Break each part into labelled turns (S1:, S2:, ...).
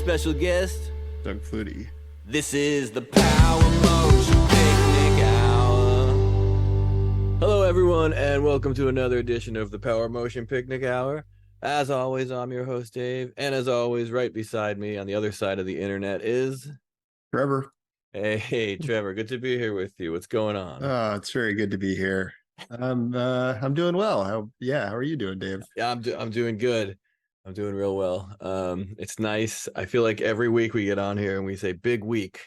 S1: special guest,
S2: Doug Flutie.
S1: This is the Power Motion Picnic Hour. Hello, everyone, and welcome to another edition of the Power Motion Picnic Hour. As always, I'm your host, Dave, and as always, right beside me on the other side of the internet is...
S2: Trevor.
S1: Hey, Trevor, good to be here with you. What's going on?
S2: It's very good to be here. I'm doing well. How are you doing, Dave?
S1: Yeah, I'm doing good. I'm doing real well. It's nice. I feel like every week we get on here and we say big week.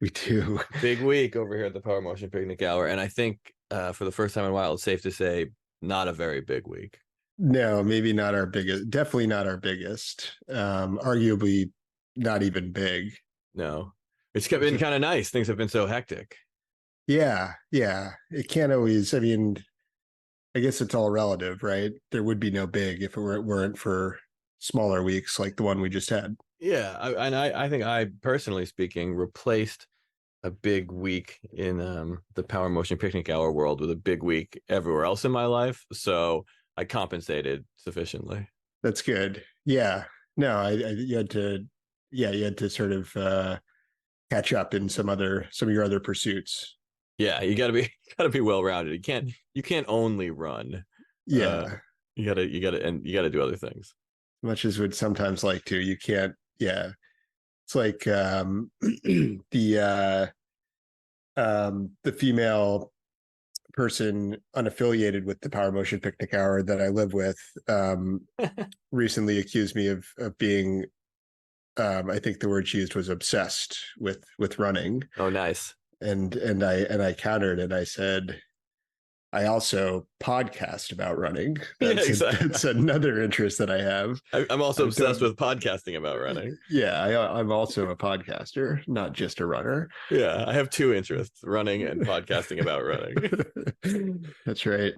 S2: We do.
S1: Big week over here at the Power Motion Picnic Hour. And I think for the first time in a while, it's safe to say not a very big week.
S2: No, maybe not our biggest. Definitely not our biggest. Arguably not even big.
S1: No. It's been kind of nice. Things have been so hectic.
S2: Yeah. It can't always, I mean, I guess it's all relative, right? There would be no big if it weren't for smaller weeks like the one we just had.
S1: Yeah. I think I, personally speaking, replaced a big week in the Power Motion Picnic Hour world with a big week everywhere else in my life. So I compensated sufficiently.
S2: That's good. Yeah. No, you had to sort of catch up in some of your other pursuits.
S1: Yeah, you gotta be well rounded. You can't only run.
S2: Yeah.
S1: You gotta do other things.
S2: Much as would sometimes like to, you can't. Yeah. It's like the female person unaffiliated with the Power Motion Picnic Hour that I live with recently accused me of being I think the word she used was obsessed with running.
S1: Oh, nice.
S2: And I countered and I said, I also podcast about running. That's another interest that I have.
S1: I'm also obsessed with podcasting about running.
S2: Yeah, I'm also a podcaster, not just a runner.
S1: Yeah, I have two interests, running and podcasting about running.
S2: That's right.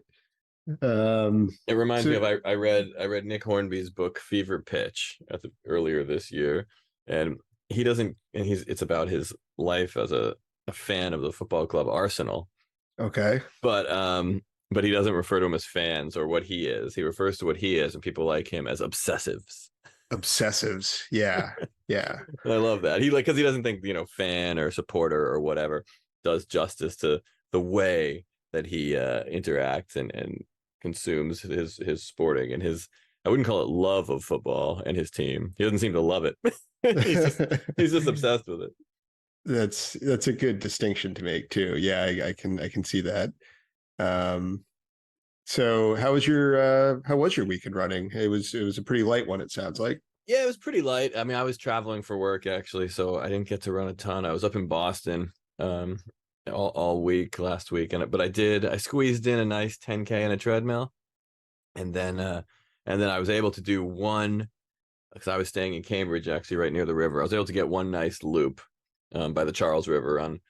S1: It reminds me of I read Nick Hornby's book Fever Pitch earlier this year, and it's about his life as a fan of the football club Arsenal.
S2: Okay.
S1: But he doesn't refer to them as fans or what he is. He refers to what he is and people like him as obsessives.
S2: Obsessives. Yeah. Yeah.
S1: And I love that. Because he doesn't think, fan or supporter or whatever does justice to the way that he interacts and consumes his sporting and I wouldn't call it love of football and his team. He doesn't seem to love it. he's just obsessed with it.
S2: That's a good distinction to make too. Yeah, I can see that. So how was your weekend running? It was a pretty light one, it sounds like.
S1: Yeah, it was pretty light. I mean, I was traveling for work actually, so I didn't get to run a ton. I was up in Boston all week last week, but I squeezed in a nice 10K in a treadmill, and then I was able to do one, because I was staying in Cambridge actually right near the river. I was able to get one nice loop by the Charles River on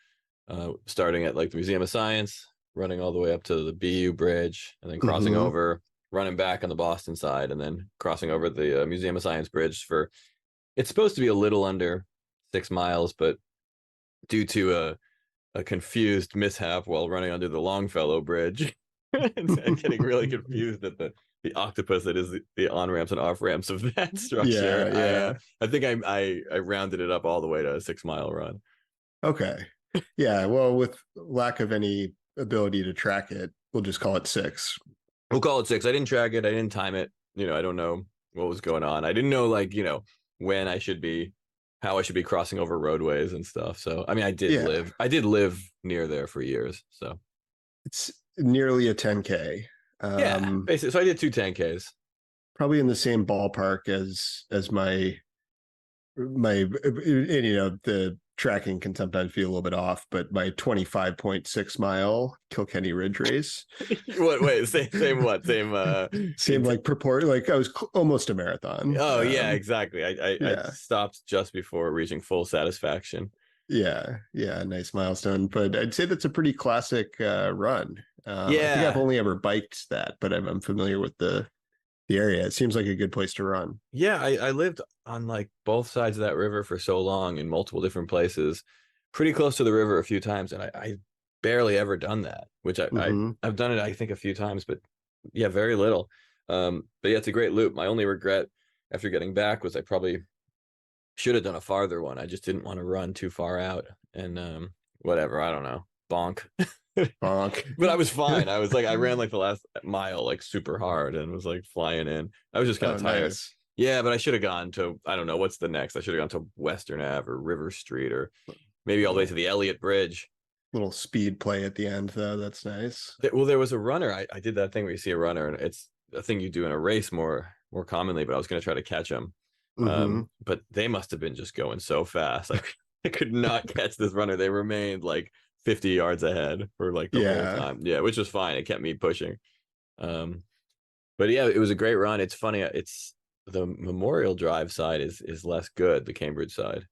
S1: starting at like the Museum of Science, running all the way up to the BU Bridge, and then crossing over, running back on the Boston side, and then crossing over the Museum of Science Bridge it's supposed to be a little under 6 miles, but due to a confused mishap while running under the Longfellow Bridge and getting really confused at the octopus that is the on-ramps and off-ramps of that structure.
S2: Yeah.
S1: I think I rounded it up all the way to a 6-mile run. Okay.
S2: Yeah, well, with lack of any ability to track it, we'll just call it 6.
S1: We'll call it 6. I didn't track it. I didn't time it. I don't know what was going on. I didn't know when how I should be crossing over roadways and stuff. So, I mean, I did live near there for years. So
S2: it's nearly a 10K.
S1: Yeah, basically. So I did 2 10Ks.
S2: Probably in the same ballpark as my the tracking can sometimes feel a little bit off, but my 25.6 mile Kilkenny Ridge race.
S1: What? Wait, same what?
S2: Same like purport. Like I was almost a marathon.
S1: Oh yeah, exactly. I stopped just before reaching full satisfaction.
S2: Yeah, nice milestone. But I'd say that's a pretty classic run. I think I've only ever biked that, but I'm familiar with the area. It seems like a good place to run.
S1: Yeah, I lived on like both sides of that river for so long in multiple different places, pretty close to the river a few times, and I barely ever done that, which I've done it I think a few times, but yeah, very little. But yeah, it's a great loop. My only regret after getting back was I probably Should have done a farther one. I just didn't want to run too far out, and whatever. I don't know. Bonk.
S2: Bonk.
S1: But I was fine. I was like, I ran like the last mile like super hard and was like flying in. I was just kind
S2: Oh,
S1: of tired.
S2: nice.
S1: Yeah, but I should have gone to, I don't know what's the next. I should have gone to Western Ave or River Street or maybe all the way to
S2: Little
S1: the Elliott Bridge.
S2: little speed play at the end though. That's nice.
S1: Well, there was a runner. I did that thing where you see a runner, and it's a thing you do in a race more commonly. But I was going to try to catch him.
S2: Mm-hmm.
S1: But they must have been just going so fast. I could not catch this runner. They remained like 50 yards ahead for like the whole
S2: Yeah.
S1: time. Yeah, which was fine. It kept me pushing. Um, but yeah, it was a great run. It's funny. It's the Memorial Drive side is less good, the Cambridge side,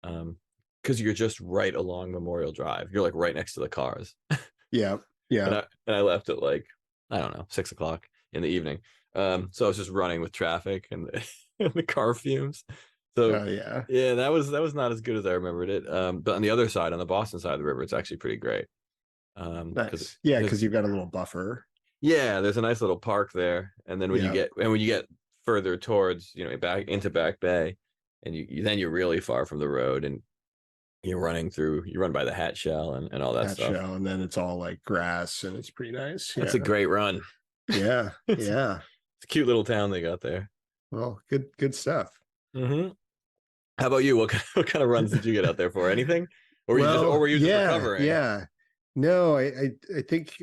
S1: because you're just right along Memorial Drive. You're like right next to the cars.
S2: Yeah. Yeah.
S1: And I left at like, I don't know, 6 o'clock in the evening. So I was just running with traffic and and the car fumes. So
S2: Oh yeah.
S1: yeah, that was not as good as I remembered it. But on the other side, on the Boston side of the river, it's actually pretty great.
S2: Nice. Yeah,
S1: because
S2: because you've got a little buffer.
S1: yeah, there's a nice little park there, and then
S2: Yeah.
S1: when you get further towards, back into Back Bay, and then you're really far from the road, and you run by the Hat Shell and all that
S2: Hat
S1: stuff.
S2: shell, and then it's all like grass, and it's pretty nice.
S1: That's
S2: Yeah.
S1: a great run.
S2: Yeah.
S1: It's
S2: Yeah.
S1: a cute little town they got there.
S2: Well, good stuff.
S1: Mm-hmm. How about you? What kind of runs did you get out there for? Anything, or
S2: Well,
S1: were you just
S2: yeah,
S1: recovering?
S2: yeah. No, I think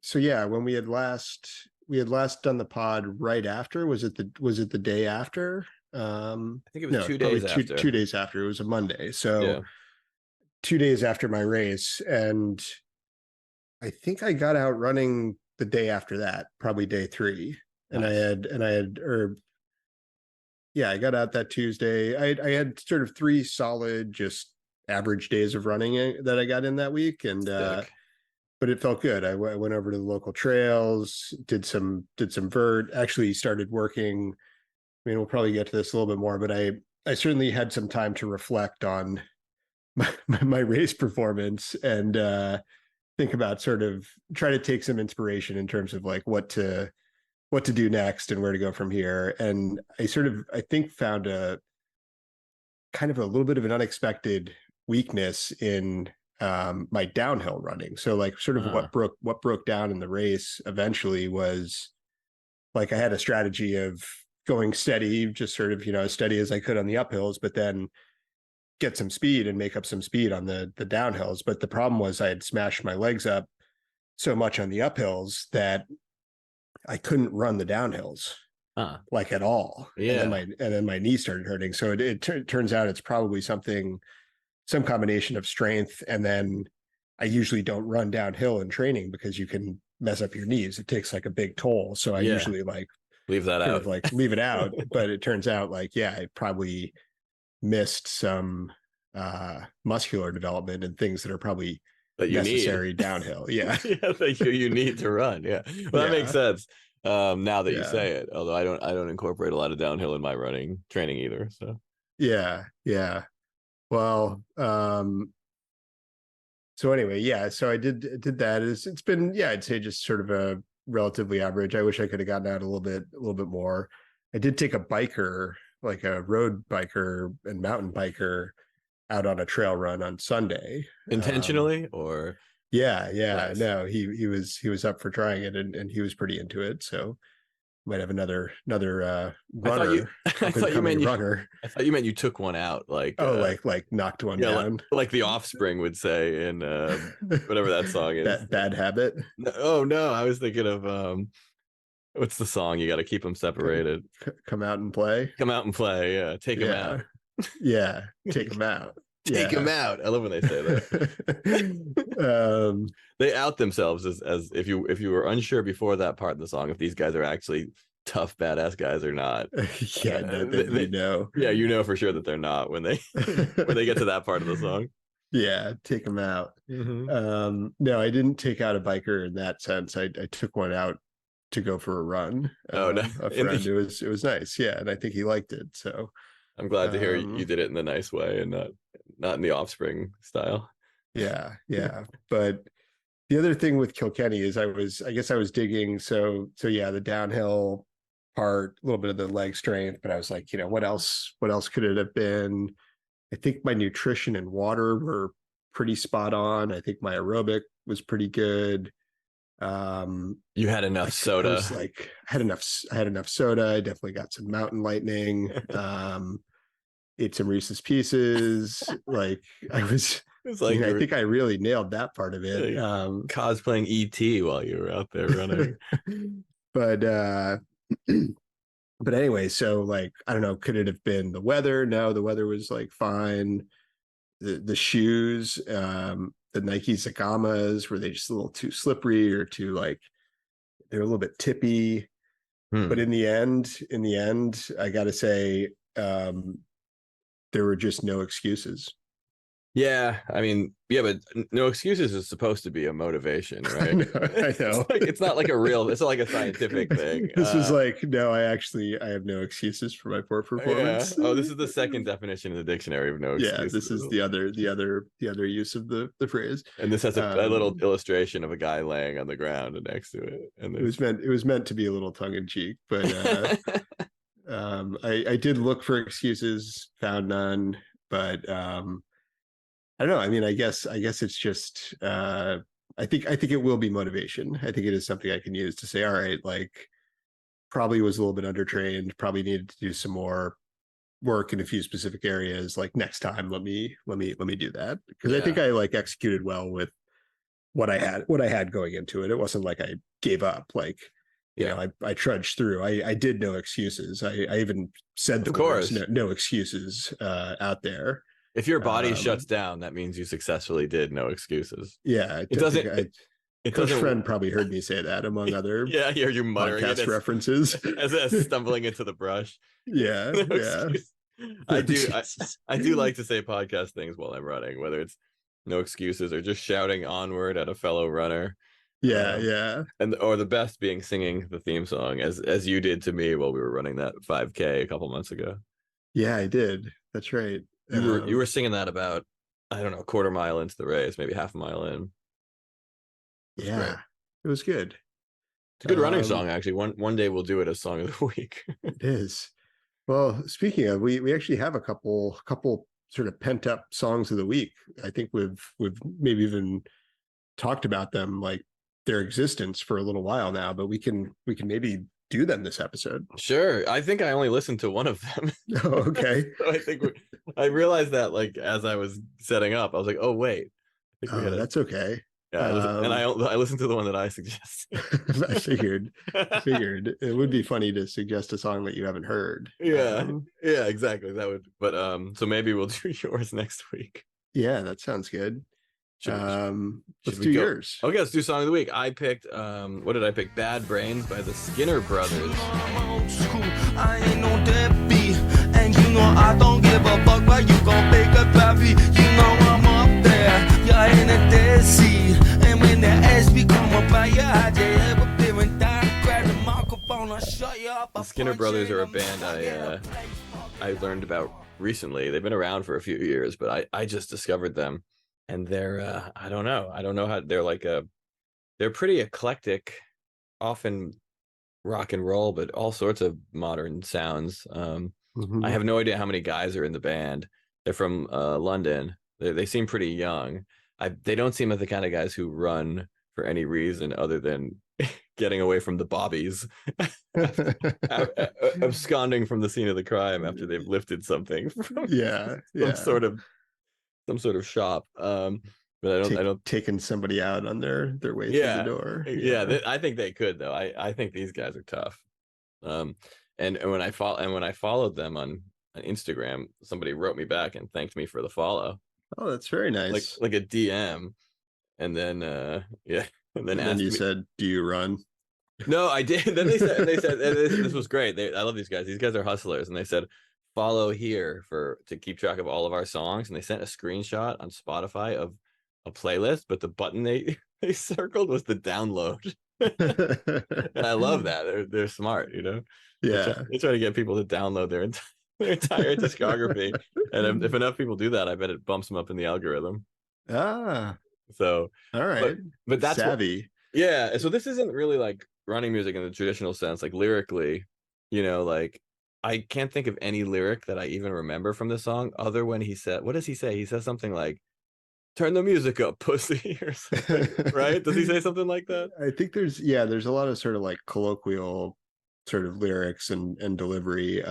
S2: so yeah, when we had last done the pod right after, was it the day after?
S1: I think it was
S2: No,
S1: two
S2: probably
S1: days
S2: two
S1: after.
S2: two days after. It was a Monday. So
S1: Yeah,
S2: 2 days after my race, and I think I got out running the day after that, probably day three. And
S1: nice.
S2: or yeah, I got out that Tuesday. I had sort of three solid, just average days of running that I got in that week, and
S1: Sick.
S2: but it felt good. I went over to the local trails, did some vert. Actually, started working. I mean, we'll probably get to this a little bit more, but I certainly had some time to reflect on my race performance and think about sort of try to take some inspiration in terms of like what to do next and where to go from here. And I think found a kind of a little bit of an unexpected weakness in my downhill running. So like sort of
S1: Uh,
S2: what broke down in the race eventually was like I had a strategy of going steady, just sort of, as steady as I could on the uphills, but then get some speed and make up some speed on the downhills. But the problem was I had smashed my legs up so much on the uphills that I couldn't run the downhills like at all.
S1: yeah.
S2: And then my knee started hurting. So it turns out it's probably some combination of strength. And then I usually don't run downhill in training because you can mess up your knees. It takes like a big toll. So I
S1: Yeah.
S2: usually like
S1: Leave that
S2: sort
S1: out.
S2: of like leave it out. But it turns out like, yeah, I probably missed some muscular development and things that are probably
S1: That you
S2: necessary
S1: need.
S2: downhill. Yeah.
S1: Yeah, that you need to run. Yeah. Well, that makes sense. Now that you
S2: Yeah.
S1: say it, although I don't incorporate a lot of downhill in my running training either. So
S2: Yeah. Yeah. Well, so anyway, yeah, so I did that. It's been, yeah, I'd say just sort of a relatively average. I wish I could have gotten out a little bit more. I did take a biker, like a road biker and mountain biker out on a trail run on Sunday.
S1: intentionally or
S2: Yeah,
S1: nice.
S2: no, he was up for trying it, and he was pretty into it. So might have another
S1: I thought you
S2: runner,
S1: I
S2: up and
S1: thought you
S2: coming
S1: meant
S2: runner.
S1: I thought you meant you took one out like
S2: Oh, like knocked one
S1: yeah,
S2: down.
S1: like the Offspring would say in whatever that song is.
S2: That bad habit.
S1: No, oh no, I was thinking of what's the song? You got to keep them separated.
S2: Come out and play.
S1: Come out and play. Yeah, take them out.
S2: Yeah. Yeah. Take them out.
S1: Take them out. I love when they say that. They out themselves as if you were unsure before that part of the song if these guys are actually tough badass guys or not.
S2: Yeah, no, they know.
S1: Yeah, you know for sure that they're not when they get to that part of the song.
S2: Yeah, take them out.
S1: Mm-hmm.
S2: No, I didn't take out a biker in that sense. I took one out to go for a run.
S1: Oh no,
S2: A friend. It was nice. Yeah, and I think he liked it. So
S1: I'm glad to hear you did it in the nice way and not in the Offspring style.
S2: yeah. But the other thing with Kilkenny is I guess I was digging. So yeah, the downhill part, a little bit of the leg strength, but I was like, what else could it have been? I think my nutrition and water were pretty spot on. I think my aerobic was pretty good.
S1: You had enough
S2: I
S1: soda.
S2: was like, I had enough soda. I definitely got some mountain lightning. Ate some Reese's Pieces. Like I was,
S1: It's
S2: I
S1: like
S2: mean,
S1: you
S2: I
S1: were
S2: think I really nailed that part of it.
S1: like cosplaying ET while you were out there running.
S2: But but anyway, so like I don't know, could it have been the weather? No, the weather was like fine. The shoes, the Nike Zagamas, were they just a little too slippery or too like they're a little bit tippy? But
S1: Hmm.
S2: in the end, I got to say, there were just no excuses.
S1: Yeah, I mean, yeah, but no excuses is supposed to be a motivation,
S2: I
S1: right?
S2: know, I
S1: It's
S2: know.
S1: like it's not like a real, it's not like a scientific thing.
S2: This was like, no, I have no excuses for my poor
S1: Yeah.
S2: performance.
S1: Oh, this is the second definition in the dictionary of no
S2: Yeah,
S1: excuses.
S2: this is the other use of the phrase.
S1: And this has a little
S2: Um,
S1: illustration of a guy laying on the ground next to it. And there's
S2: it was meant to be a little tongue in cheek, but I did look for excuses, found none, but I don't know. I mean, I guess it's just I think it will be motivation. I think it is something I can use to say, all right, like probably was a little bit undertrained, probably needed to do some more work in a few specific areas. Like next time, let me do that. Because I think
S1: yeah.
S2: I like executed well with what I had going into it. It wasn't like I gave up. Like,
S1: Yeah.
S2: I trudged through. I did no excuses. I even said
S1: Of
S2: the words
S1: course.
S2: no excuses out there.
S1: If your body shuts
S2: Um,
S1: down, that means you successfully did no excuses.
S2: yeah,
S1: It
S2: I think
S1: doesn't
S2: I
S1: it
S2: Coach
S1: doesn't
S2: Friend probably heard me say that among other
S1: yeah, I hear you muttering it
S2: podcast references.
S1: as stumbling into the brush.
S2: Yeah,
S1: No
S2: yeah.
S1: excuse.
S2: No
S1: I do
S2: excuses.
S1: I do like to say podcast things while I'm running, whether it's no excuses or just shouting onward at a fellow runner.
S2: Yeah,
S1: Um,
S2: yeah.
S1: and or the best being singing the theme song as you did to me while we were running that 5K a couple months ago.
S2: Yeah, I did. That's right.
S1: You were singing that about, I don't know, a quarter mile into the race, maybe half a mile in. It was great.
S2: Yeah, it was good.
S1: It's a good running
S2: Um,
S1: song, actually. One day we'll do it as song of the week.
S2: it is. Well, speaking of, we actually have a couple sort of pent up songs of the week. I think we've maybe even talked about them like their existence for a little while now, but we can maybe do them this episode.
S1: Sure. I think I only listened to one of them.
S2: Oh, okay.
S1: So I realized that like as I was setting up, I was like, oh wait, I think we had
S2: Oh,
S1: a
S2: that's okay.
S1: yeah.
S2: Um,
S1: I listened to the one that I suggested.
S2: I figured it would be funny to suggest a song that you haven't heard.
S1: Yeah, yeah, exactly. That would, but so maybe we'll do yours next week.
S2: Yeah, that sounds good.
S1: Should
S2: Let's
S1: we
S2: do
S1: go?
S2: yours.
S1: Okay, let's do song of the week. I picked what did I pick? Bad Brains by the Skinner Brothers.
S3: I ain't no deadbeat, and you know I don't give a fuck, but you gon' make a baby. You know I'm up there, you're in a dead sea, and when the ass become a fire, had you ever been when down, grab the microphone, I'll shut you up.
S1: The Skinner Brothers are a band I learned about recently. They've been around for a few years, but I just discovered them, and they're I don't know how they're like they're pretty eclectic, often rock and roll, but all sorts of modern sounds. I
S2: Mhm.
S1: have no idea how many guys are in the band. They're from London. They seem pretty young. They don't seem like the kind of guys who run for any reason other than getting away from the bobbies, absconding from the scene of the crime after they've lifted something from
S2: Yeah,
S1: some
S2: yeah.
S1: sort of some sort of shop. But I don't.
S2: Taking somebody out on their way through the
S1: Yeah,
S2: door.
S1: yeah.
S2: Yeah.
S1: I think they could though. I think these guys are tough. Um, and when I followed them on Instagram, somebody wrote me back and thanked me for the follow,
S2: Oh, that's very nice.
S1: like a DM, and then yeah, and then
S2: And then
S1: asked
S2: you
S1: me.
S2: said, "Do you run?"
S1: No, I did. Then they said this was great. I love these guys. These guys are hustlers, and they said follow here to keep track of all of our songs. And they sent a screenshot on Spotify of a playlist, but the button they circled was the download. And I love that. They're smart, you know.
S2: Yeah.
S1: They try to get people to download their entire discography, and if enough people do that, I bet it bumps them up in the algorithm.
S2: Ah,
S1: So,
S2: all
S1: but
S2: right.
S1: that's what,
S2: Savvy.
S1: yeah. So this isn't really like running music in the traditional sense, like lyrically. like I can't think of any lyric that I even remember from the song other when he said, what does he say? He says something like, turn the music up, pussy, or something, right? Does he say something like that?
S2: I think there's a lot of sort of like colloquial sort of lyrics and delivery.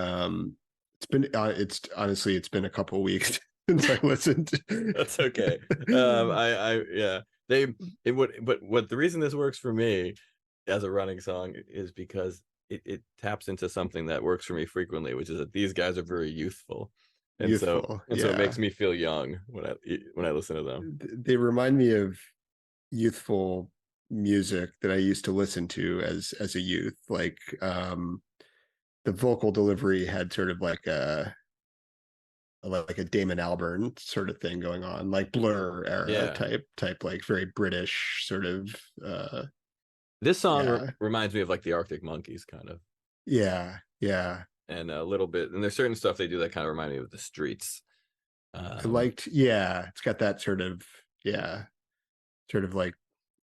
S2: It's honestly, it's been a couple of weeks since I listened.
S1: That's okay. Yeah, but what the reason this works for me as a running song is because it taps into something that works for me frequently, which is that these guys are very youthful. And so it makes me feel young when I listen to them.
S2: They remind me of youthful music that I used to listen to as a youth. Like the vocal delivery had sort of like a Damon Albarn sort of thing going on, like Blur era type, like very British sort of.
S1: This song reminds me of like the Arctic Monkeys, kind of.
S2: Yeah.
S1: And a little bit, and there's certain stuff they do that kind of remind me of the Streets.
S2: I liked, it's got that sort of like,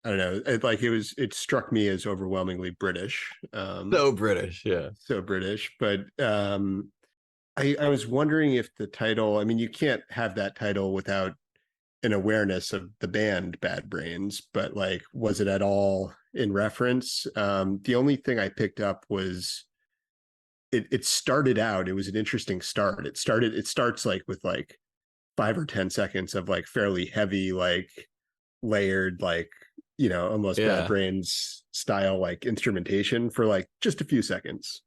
S2: I don't know, it struck me as overwhelmingly British.
S1: So British, yeah.
S2: So British, but I was wondering if the title, I mean, you can't have that title without an awareness of the band Bad Brains, but like, was it at all in reference? The only thing I picked up was it started out, it was an interesting start. It starts like with like 5 or 10 seconds of like fairly heavy, like layered, like, almost Bad Brains style, like instrumentation for like just a few seconds.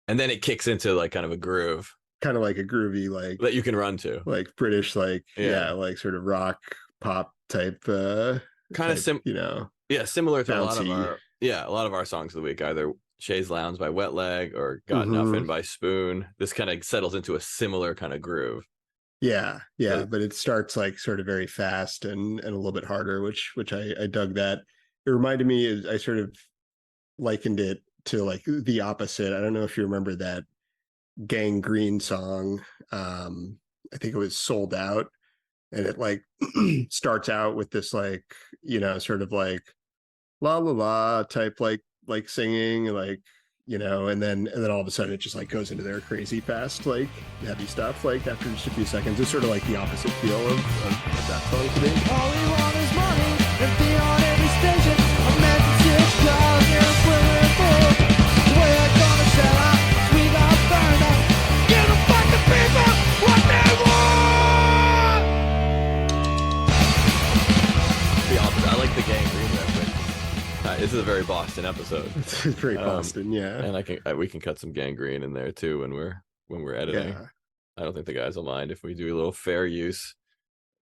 S1: And then it kicks into like kind of a groove.
S2: Kind of like a groovy, like
S1: that you can run to.
S2: Like British, like, like sort of rock pop type, kind
S1: of similar to bouncy. A lot of our songs of the week, either Chaise Lounge by Wet Leg or Got Nothing by Spoon. This kind of settles into a similar kind of groove.
S2: Yeah, but it starts like sort of very fast and a little bit harder, which I dug that. It reminded me, I sort of likened it to like the opposite. I don't know if you remember that Gang Green song. I think it was Sold Out, and it like starts out with this like, sort of like la la la type, like singing, like, and then all of a sudden it just like goes into their crazy fast, like heavy stuff, like after just a few seconds. It's sort of like the opposite feel of that song to me.
S3: All we want is money and be on every station. I'm meant to sit down here and we're full. We're gonna sell out, we got burned out. Give the fucking people what they want.
S1: The opposite. I like the Gang Green reference. This is a very Boston episode.
S2: It's very Boston,
S1: and we can cut some Gang Green in there too when we're editing.
S2: Yeah.
S1: I don't think the guys will mind if we do a little fair use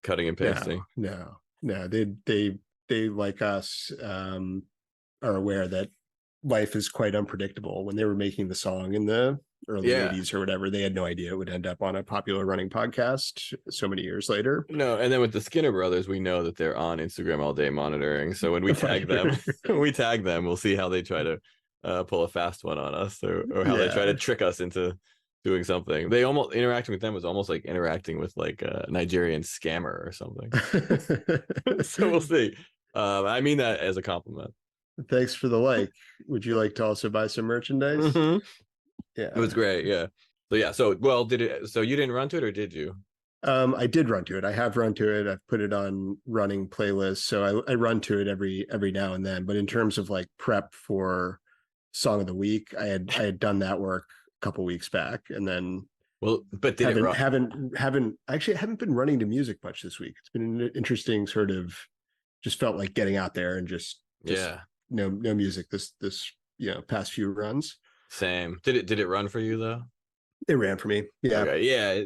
S1: cutting and pasting.
S2: No. They like us are aware that life is quite unpredictable. When they were making the song in the early 80s or whatever, they had no idea it would end up on a popular running podcast so many years later.
S1: No, and then with the Skinner brothers, we know that they're on Instagram all day monitoring. So when we tag them, we'll see how they try to pull a fast one on us, or how they try to trick us into doing something. They almost interacting with them was almost like interacting with like a Nigerian scammer or something. So we'll see. I mean that as a compliment.
S2: Thanks for the like. Would you like to also buy some merchandise?
S1: Mm-hmm.
S2: Yeah,
S1: it was great. So you didn't run to it, or did you?
S2: I did run to it. I have run to it. I've put it on running playlists, so I run to it every now and then. But in terms of like prep for song of the week, I had done that work a couple weeks back, and then
S1: but
S2: haven't been running to music much this week. It's been an interesting sort of, just felt like getting out there and just no music this past few runs.
S1: Same. Did it run for you though?
S2: It ran for me. Yeah.
S1: Okay. Yeah.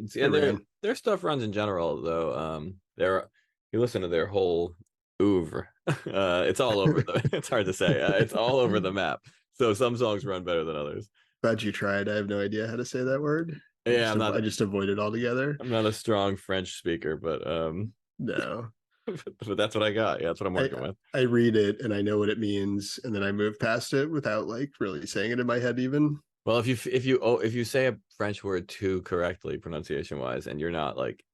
S1: Their stuff runs in general though. You listen to their whole oeuvre. It's all over it's hard to say. It's all over the map. So some songs run better than others.
S2: Glad you tried. I have no idea how to say that word.
S1: Yeah,
S2: I just avoid it altogether.
S1: I'm not a strong French speaker, but
S2: no.
S1: But that's what I got. Yeah, that's what I'm working with.
S2: I read it and I know what it means, and then I move past it without like really saying it in my head even.
S1: Well, if you say a French word too correctly pronunciation wise, and you're not like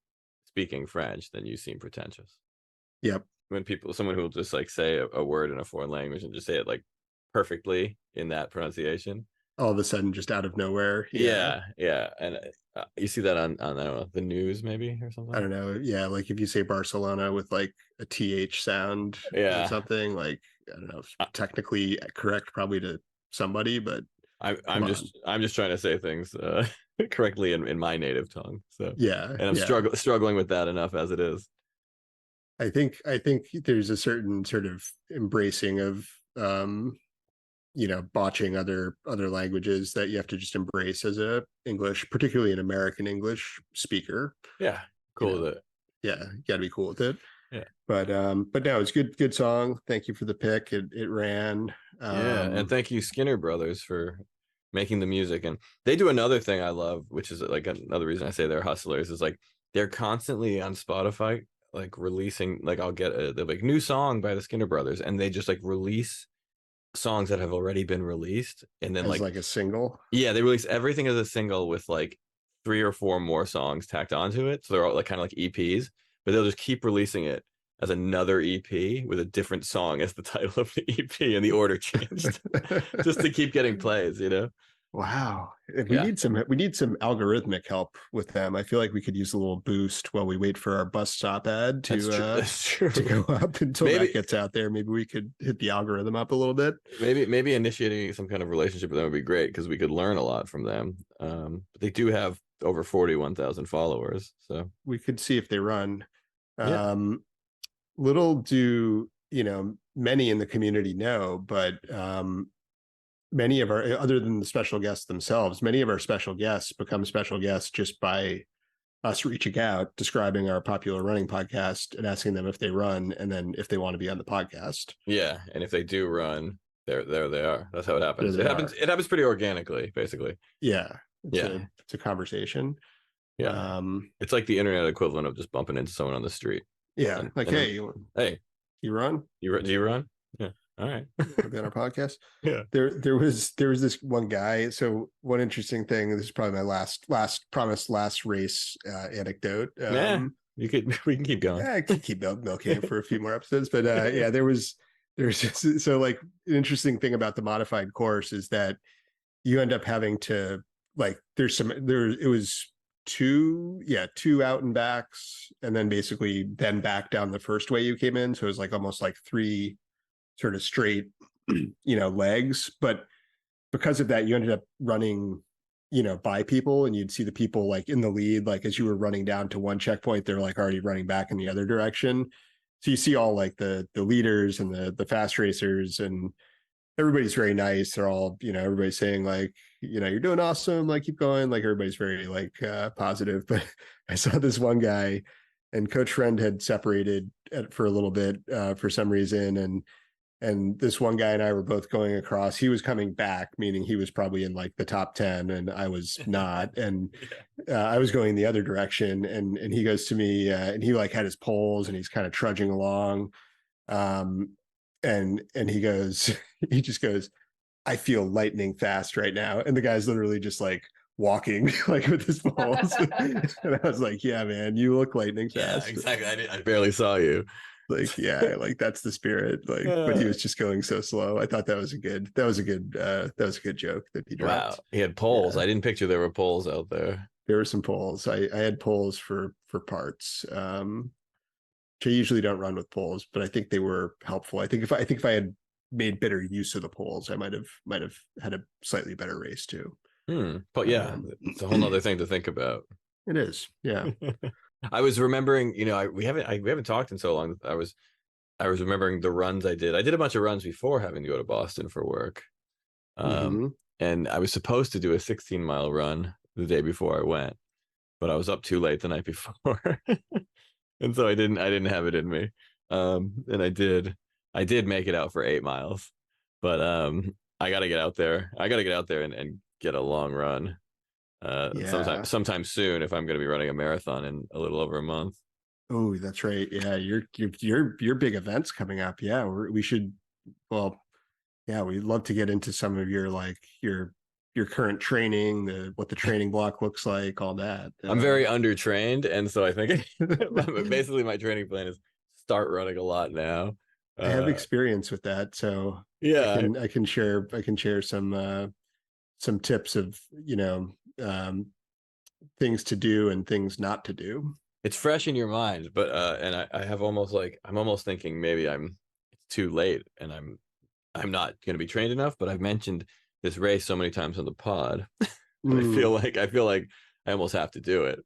S1: speaking French, then you seem pretentious.
S2: Yep.
S1: When someone who will just like say a word in a foreign language and just say it like perfectly in that pronunciation,
S2: all of a sudden just out of nowhere.
S1: Yeah. And you see that on I don't know, the news maybe or something.
S2: I don't know. Yeah, like if you say Barcelona with like a th sound or something, like I don't know, technically correct probably to somebody, but
S1: I'm just trying to say things correctly in my native tongue. So
S2: yeah,
S1: and I'm struggling with that enough as it is.
S2: I think there's a certain sort of embracing of botching other languages that you have to just embrace as a English, particularly an American English speaker.
S1: Yeah, cool with it.
S2: Yeah, you got to be cool with it.
S1: Yeah,
S2: but no, it's good song. Thank you for the pick. It ran.
S1: And thank you Skinner Brothers for making the music. And they do another thing I love, which is like another reason I say they're hustlers, is like they're constantly on Spotify like releasing, like I'll get a like new song by the Skinner Brothers, and they just like release songs that have already been released, and then
S2: as like a single.
S1: Yeah, they release everything as a single with like 3 or 4 more songs tacked onto it, so they're all like kind of like EPs, but they'll just keep releasing it as another EP with a different song as the title of the EP, and the order changed just to keep getting plays, you know.
S2: Wow. We need some algorithmic help with them. I feel like we could use a little boost while we wait for our bus stop ad to go up until that gets out there. Maybe we could hit the algorithm up a little bit.
S1: Maybe initiating some kind of relationship with them would be great, because we could learn a lot from them. But they do have over 41,000 followers, so we
S2: could see if they run. Little do many in the community know, but many of our, other than the special guests themselves, many of our special guests become special guests just by us reaching out, describing our popular running podcast and asking them if they run, and then if they want to be on the podcast.
S1: Yeah, and if they do run, there they are. That's how it happens. It happens pretty organically, basically.
S2: Yeah. It's a conversation.
S1: Yeah. It's like the internet equivalent of just bumping into someone on the street.
S2: Yeah. Hey, you run?
S1: Do you run? Yeah. All right.
S2: Be on our podcast.
S1: Yeah.
S2: There was this one guy. So one interesting thing, this is probably my last race anecdote.
S1: We can keep going.
S2: Yeah, I can keep milking it for a few more episodes. But there's just, so like an interesting thing about the modified course is that you end up having to like it was two out and backs, and then basically back down the first way you came in. So it was like almost like 3 sort of straight, legs. But because of that, you ended up running, by people, and you'd see the people like in the lead, like as you were running down to one checkpoint, they're like already running back in the other direction. So you see all like the leaders and the fast racers, and everybody's very nice. They're all, everybody's saying like, you're doing awesome, like keep going. Like everybody's very like positive. But I saw this one guy, and Coach Friend had separated for a little bit for some reason, and this one guy and I were both going across. He was coming back, meaning he was probably in like the top 10, and I was not. And I was going the other direction, and he goes to me, and he like had his poles, and he's kind of trudging along. And he just goes, I feel lightning fast right now. And the guy's literally just like walking like with his poles. And I was like, yeah, man, you look lightning fast.
S1: Yeah, exactly. I barely saw you.
S2: Like, yeah, like that's the spirit. Like, but he was just going so slow. I thought that was a good joke that he dropped.
S1: Wow, he had poles. Yeah. I didn't picture there were poles out there.
S2: There were some poles. I had poles for parts. Which I usually don't run with poles, but I think they were helpful. I think if I had made better use of the poles, I might have had a slightly better race too.
S1: But yeah, it's a whole nother thing to think about.
S2: It is. Yeah.
S1: I was remembering, we haven't talked in so long. I was remembering the runs I did. I did a bunch of runs before having to go to Boston for work. And I was supposed to do a 16-mile run the day before I went, but I was up too late the night before. And so I didn't have it in me. And I did make it out for 8 miles, but I got to get out there. And get a long run. Sometime soon, if I'm going to be running a marathon in a little over a month.
S2: Oh, that's right. Yeah, your big events coming up. Yeah, we should. Well, yeah, we'd love to get into some of your current training, what the training block looks like, all that.
S1: I'm very undertrained, and so I think basically my training plan is start running a lot now.
S2: I have experience with that, so
S1: yeah,
S2: I can share some some tips of, things to do and things not to do.
S1: It's fresh in your mind, but and I have almost like I'm almost thinking maybe it's too late and I'm not going to be trained enough. But I've mentioned this race so many times on the pod. I feel like I almost have to do it.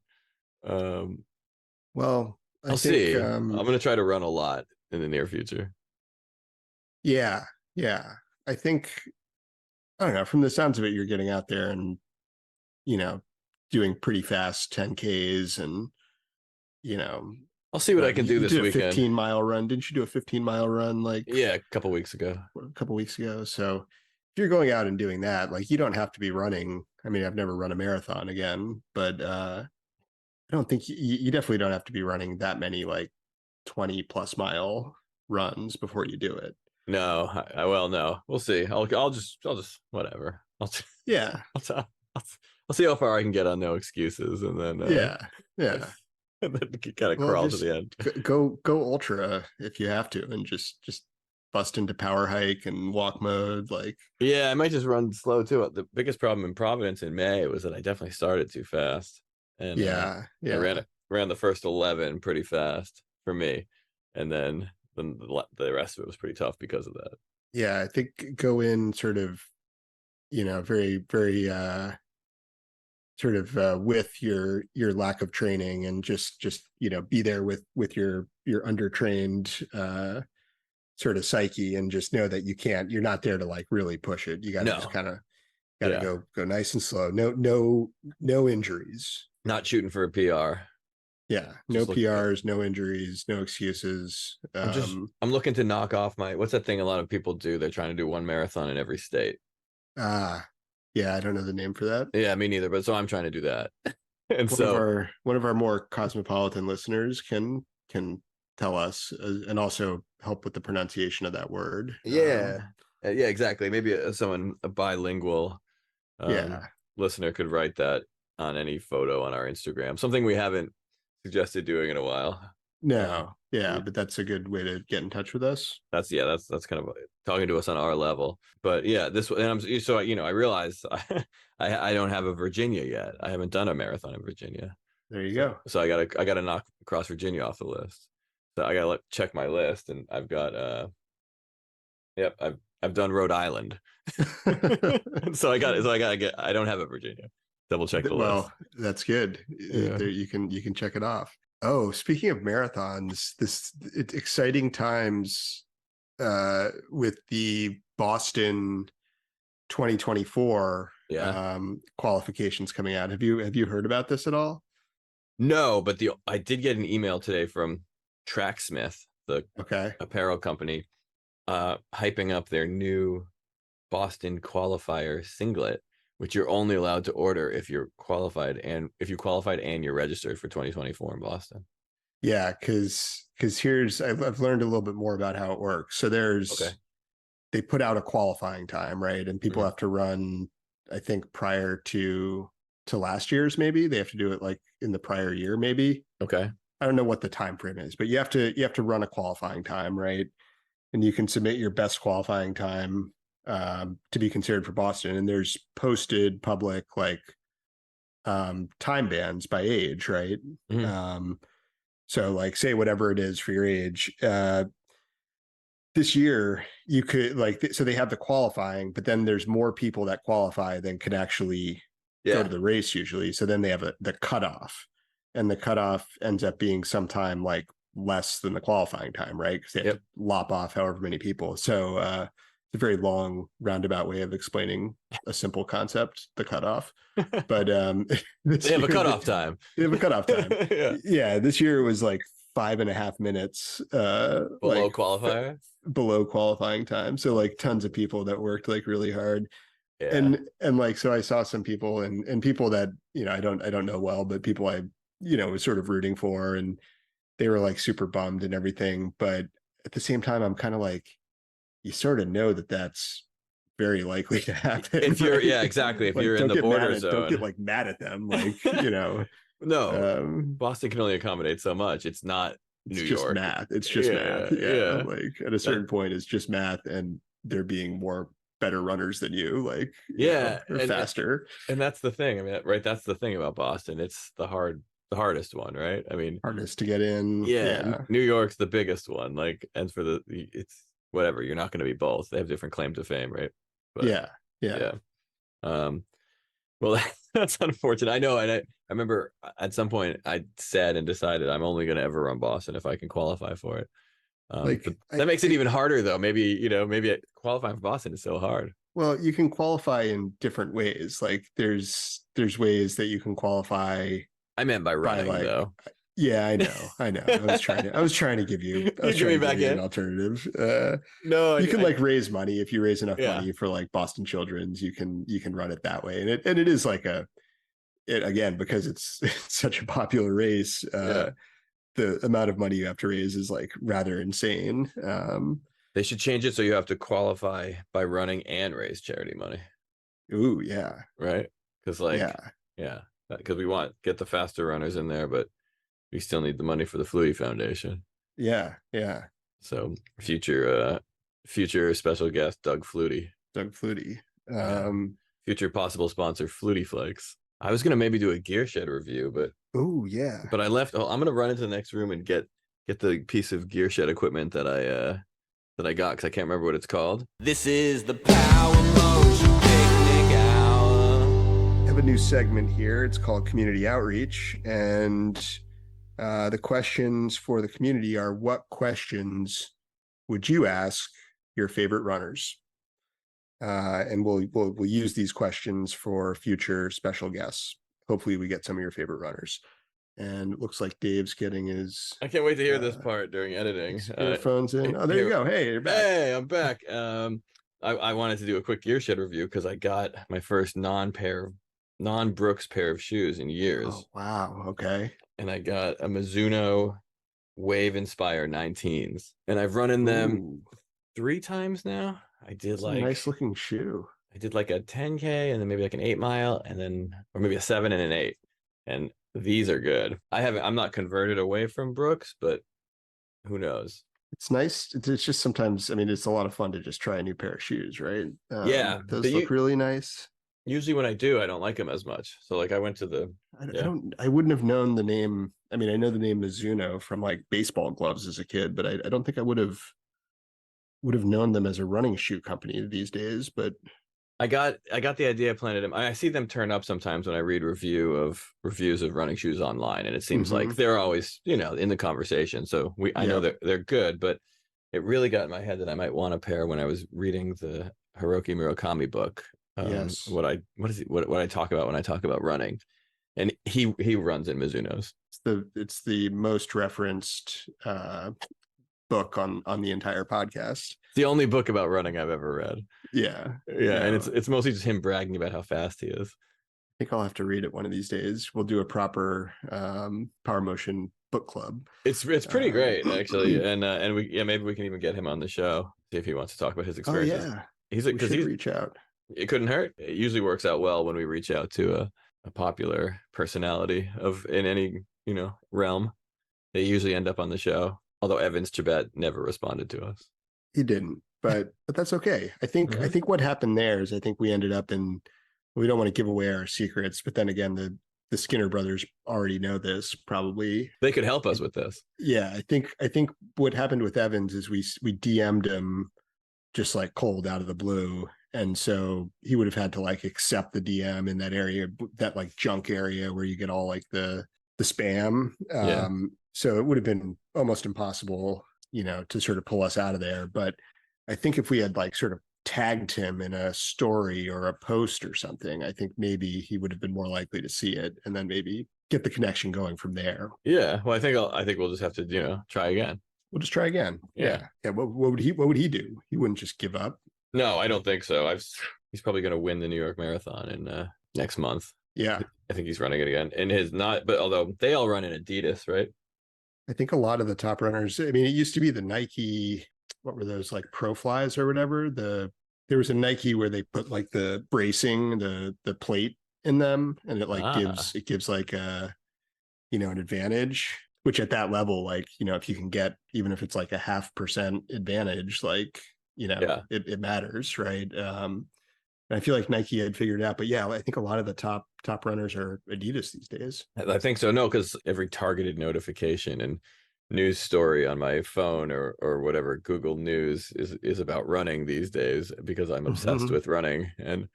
S2: Well,
S1: I'll see. I'm going to try to run a lot in the near future.
S2: Yeah. I think, I don't know, from the sounds of it, you're getting out there and, doing pretty fast 10Ks and,
S1: I'll see what I can do this weekend.
S2: 15-mile run. Didn't you do a 15-mile run?
S1: Yeah, a couple weeks ago.
S2: So if you're going out and doing that, you don't have to be running. I mean, I've never run a marathon again, but I don't think you definitely don't have to be running that many 20 plus mile runs before you do it.
S1: No, no, we'll see. I'll just whatever. I'll see how far I can get on no excuses, and then
S2: yeah.
S1: And then kind of crawl to the end.
S2: Go ultra if you have to, and just bust into power hike and walk mode.
S1: Yeah, I might just run slow too. The biggest problem in Providence in May was that I definitely started too fast, and I ran the first 11 pretty fast for me, and then the rest of it was pretty tough because of that.
S2: Yeah, I think go in sort of, very, very sort of with your lack of training, and just be there with your undertrained sort of psyche, and just know that you're not there to really push it. You got to just kind of go nice and slow. No injuries.
S1: Not shooting for a PR.
S2: Yeah, no PRs, no injuries, no excuses.
S1: I'm looking to knock off what's that thing a lot of people do? They're trying to do one marathon in every state.
S2: Yeah, I don't know the name for that.
S1: Yeah, me neither. But so I'm trying to do that. And
S2: one of our more cosmopolitan listeners can tell us, and also help with the pronunciation of that word.
S1: Yeah, exactly. Maybe a bilingual listener could write that on any photo on our Instagram. Something we haven't suggested doing in a while.
S2: No, but that's a good way to get in touch with us.
S1: That's kind of talking to us on our level. But yeah, I realized I don't have a Virginia yet. I haven't done a marathon in Virginia.
S2: There you go.
S1: So I gotta knock across Virginia off the list. So I gotta check my list, and I've got I've done Rhode Island. so I don't have a Virginia. Double check the list. Well,
S2: that's good.
S1: Yeah.
S2: You can check it off. Oh, speaking of marathons, it's exciting times with the Boston 2024 qualifications coming out. Have you heard about this at all?
S1: No, but I did get an email today from Tracksmith, the apparel company, hyping up their new Boston qualifier singlet, which you're only allowed to order if you're qualified and you're registered for 2024 in Boston.
S2: Yeah, because I've learned a little bit more about how it works. So they put out a qualifying time, right? And people have to run, I think, prior to last year's, maybe they have to do it in the prior year, maybe.
S1: Okay.
S2: I don't know what the time frame is, but you have to run a qualifying time, right? And you can submit your best qualifying time to be considered for Boston, and there's posted public time bands by age, right? So say whatever it is for your age. This year you could so they have the qualifying, but then there's more people that qualify than could actually go to the race usually. So then they have the cutoff, and the cutoff ends up being sometime less than the qualifying time, right? Because they have to lop off however many people. So it's a very long roundabout way of explaining a simple concept, the cutoff. But
S1: they have a cutoff time.
S2: They have a cutoff time. Yeah, this year it was 5.5 minutes
S1: below qualifier,
S2: below qualifying time. So tons of people that worked really hard. And so I saw some people and people that I don't know well, but people I was sort of rooting for, and they were super bummed and everything. But at the same time, I'm kind of you sort of know that that's very likely to happen.
S1: If you're exactly. If you're in the border zone,
S2: don't get mad at them.
S1: No, Boston can only accommodate so much. It's not New York.
S2: Math. It's just math. Yeah. At a certain point, it's just math, and they're being more better runners than you, like,
S1: Yeah,
S2: or faster.
S1: And that's the thing. I mean, right? That's the thing about Boston. It's the hardest one, right? I mean,
S2: Hardest to get in.
S1: yeah. New York's the biggest one. Like, and for it's whatever. You're not going to be both. They have different claim to fame, right? But,
S2: yeah.
S1: Well, that's unfortunate. I know, and I remember at some point I said and decided I'm only going to ever run Boston if I can qualify for it. But that makes it even harder, though. Maybe qualifying for Boston is so hard.
S2: Well, you can qualify in different ways. Like there's ways that you can qualify.
S1: I meant by running, though.
S2: Yeah, I know. I was trying to give you an alternative.
S1: No,
S2: you can raise money if you raise enough money for like Boston Children's. You can run it that way, and it is like again, because it's such a popular race. The amount of money you have to raise is like rather insane.
S1: They should change it so you have to qualify by running and raise charity money.
S2: Ooh, yeah,
S1: right. Because because we get the faster runners in there, but we still need the money for the Flutie Foundation.
S2: Yeah.
S1: So future special guest Doug Flutie. Future possible sponsor Flutie Flakes. I was gonna maybe do a gear shed review, but but I left. I'm gonna run into the next room and get the piece of gear shed equipment that I got, because I can't remember what it's called.
S3: This is the Power Motion Picnic Hour.
S2: I have a new segment here. It's called Community Outreach, and the questions for the community are: what questions would you ask your favorite runners? And we'll use these questions for future special guests. Hopefully we get some of your favorite runners. And it looks like Dave's getting his...
S1: I can't wait to hear this part during editing.
S2: Earphones in. Oh, there you go. Hey, you're back.
S1: Hey, I'm back. I wanted to do a quick gear shed review because I got my first non-Brooks pair of shoes in years.
S2: Oh, wow. Okay.
S1: And I got a Mizuno Wave Inspire 19s. And I've run in them 3 times now. I did
S2: a nice looking shoe.
S1: I did like a 10K and then maybe like an 8 mile and then, or maybe a 7 and an 8. And these are good. I'm not converted away from Brooks, but who knows?
S2: It's nice. It's just sometimes, I mean, it's a lot of fun to just try a new pair of shoes, right? Those look really nice.
S1: Usually when I do, I don't like them as much. So like I went to
S2: I wouldn't have known the name. I mean, I know the name Mizuno from like baseball gloves as a kid, but I don't think I would have known them as a running shoe company these days. But
S1: I got the idea planted in. I see them turn up sometimes when I read reviews of running shoes online, and it seems like they're always, in the conversation. So I know they're good, but it really got in my head that I might want a pair when I was reading the Haruki Murakami book.
S2: Yes.
S1: What I talk about when I talk about running, and he runs in Mizunos.
S2: It's the most referenced book on the entire podcast.
S1: The only book about running I've ever read.
S2: Yeah.
S1: And it's mostly just him bragging about how fast he is.
S2: I think I'll have to read it one of these days. We'll do a proper Power Motion book club.
S1: It's pretty great, actually, and maybe we can even get him on the show, see if he wants to talk about his experiences.
S2: Oh yeah,
S1: he's
S2: reach out.
S1: It couldn't hurt. It usually works out well when we reach out to a popular personality in any realm. They usually end up on the show. Although Evans Chibet never responded to us.
S2: He didn't, but that's okay. I think what happened there is I think we ended up in. We don't want to give away our secrets, but then again, the Skinner brothers already know this. Probably
S1: they could help us with this.
S2: Yeah, I think what happened with Evans is we DM'd him just like cold out of the blue, and so he would have had to like accept the DM in that area, that like junk area where you get all like the spam. So it would have been almost impossible, to sort of pull us out of there. But I think if we had like sort of tagged him in a story or a post or something, I think maybe he would have been more likely to see it and then maybe get the connection going from there.
S1: Yeah. Well, I think we'll just have to, try again.
S2: We'll just try again. Yeah. What would he do? He wouldn't just give up.
S1: No, I don't think so. He's probably going to win the New York Marathon in next month.
S2: Yeah.
S1: I think he's running it again. And but although they all run in Adidas, right?
S2: I think a lot of the top runners, I mean, it used to be the Nike, what were those, like Pro Flies or whatever? There was a Nike where they put like the bracing, the plate in them, and it like gives like a, an advantage, which at that level, like, if you can get, even if it's like a 0.5% advantage, like it matters, right? And I feel like Nike had figured it out, but yeah, I think a lot of the top runners are Adidas these days.
S1: I think so. No, because every targeted notification and news story on my phone or whatever Google News is about running these days, because I'm obsessed with running and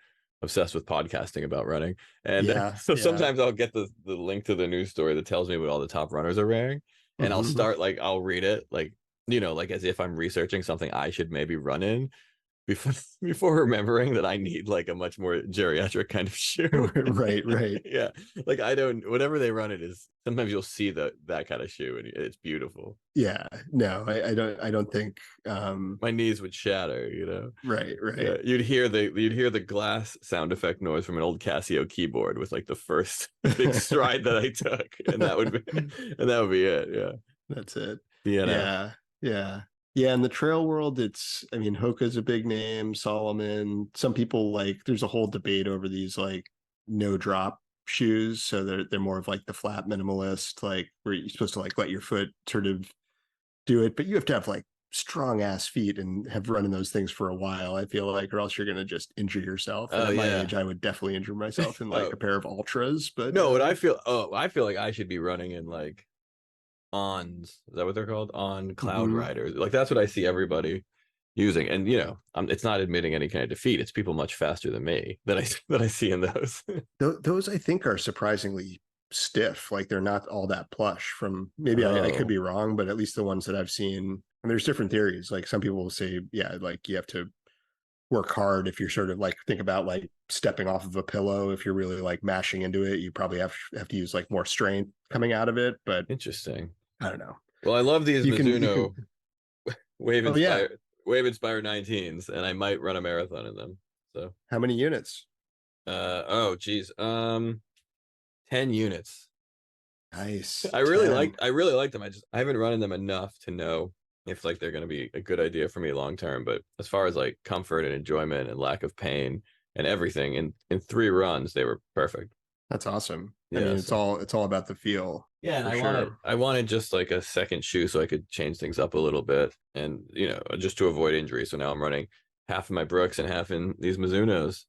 S1: obsessed with podcasting about running. And sometimes I'll get the link to the news story that tells me what all the top runners are wearing, and I'll start I'll read it like as if I'm researching something I should maybe run in, before remembering that I need like a much more geriatric kind of shoe.
S2: right.
S1: Yeah, like I don't, whatever they run it is, sometimes you'll see that kind of shoe and it's beautiful.
S2: Yeah, no, I don't think
S1: my knees would shatter,
S2: right.
S1: Yeah, you'd hear the glass sound effect noise from an old Casio keyboard with like the first big stride that I took, and that would be it. Yeah,
S2: that's it.
S1: Yeah.
S2: In the trail world, Hoka's a big name, Solomon. Some people there's a whole debate over these like no drop shoes. So they're more of like the flat minimalist, like where you're supposed to like let your foot sort of do it, but you have to have like strong ass feet and have run in those things for a while, I feel like, or else you're going to just injure yourself. And at my age, I would definitely injure myself in like a pair of Ultras, but
S1: no, what I feel like I should be running in like Ons, is that what they're called? On Cloud Riders. Like that's what I see everybody using, and it's not admitting any kind of defeat. It's people much faster than me that I see in those.
S2: Those I think are surprisingly stiff. Like they're not all that plush. From maybe I could be wrong, but at least the ones that I've seen, and there's different theories. Like some people will say, like you have to work hard if you're sort of like think about like stepping off of a pillow. If you're really like mashing into it, you probably have to use like more strength coming out of it. But
S1: interesting.
S2: I don't know.
S1: Well, I love these Mizuno Wave Inspired 19s, and I might run a marathon in them. So
S2: how many units?
S1: 10 units.
S2: Nice.
S1: I really like them. I haven't run in them enough to know if like they're going to be a good idea for me long term, but as far as like comfort and enjoyment and lack of pain and everything, in 3 runs they were perfect.
S2: That's awesome. Yeah, it's all about the feel.
S1: Yeah, and I wanted just like a second shoe so I could change things up a little bit, and just to avoid injury. So now I'm running half in my Brooks and half in these Mizunos.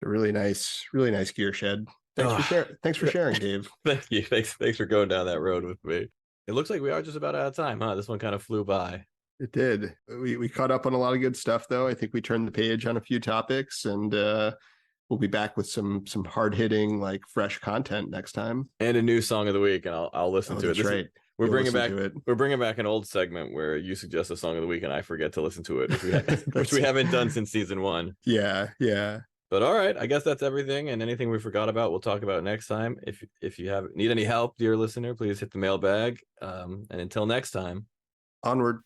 S2: A really nice gear shed. Thanks for sharing, Dave.
S1: Thank you. Thanks for going down that road with me. It looks like we are just about out of time, huh? This one kind of flew by.
S2: It did. We caught up on a lot of good stuff, though. I think we turned the page on a few topics, and we'll be back with some hard hitting, like fresh content next time,
S1: and a new song of the week, and I'll listen to it.
S2: That's right.
S1: We're bringing back an old segment where you suggest a song of the week and I forget to listen to it, which we haven't done since season 1.
S2: Yeah.
S1: But all right, I guess that's everything, and anything we forgot about, we'll talk about next time. If you need any help, dear listener, please hit the mailbag. And until next time,
S2: onward.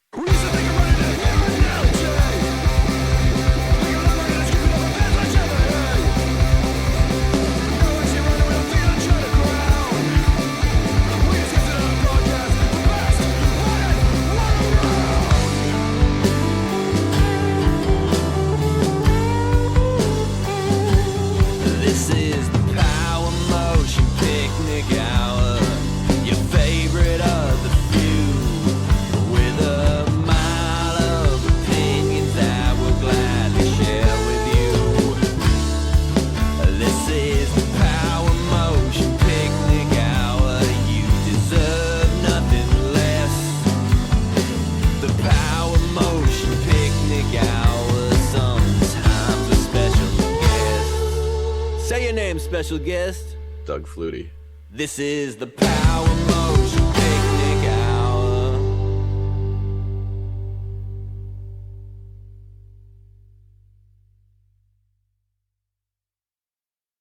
S3: This is the Power Motion Picnic Hour, your favorite of the few, with a mile of opinions that we'll gladly share with you. This is the Power Motion Picnic Hour, you deserve nothing less. The Power Motion Picnic Hour, sometimes with special guests. Say your name, special guest.
S1: Doug Flutie.
S3: This is the Power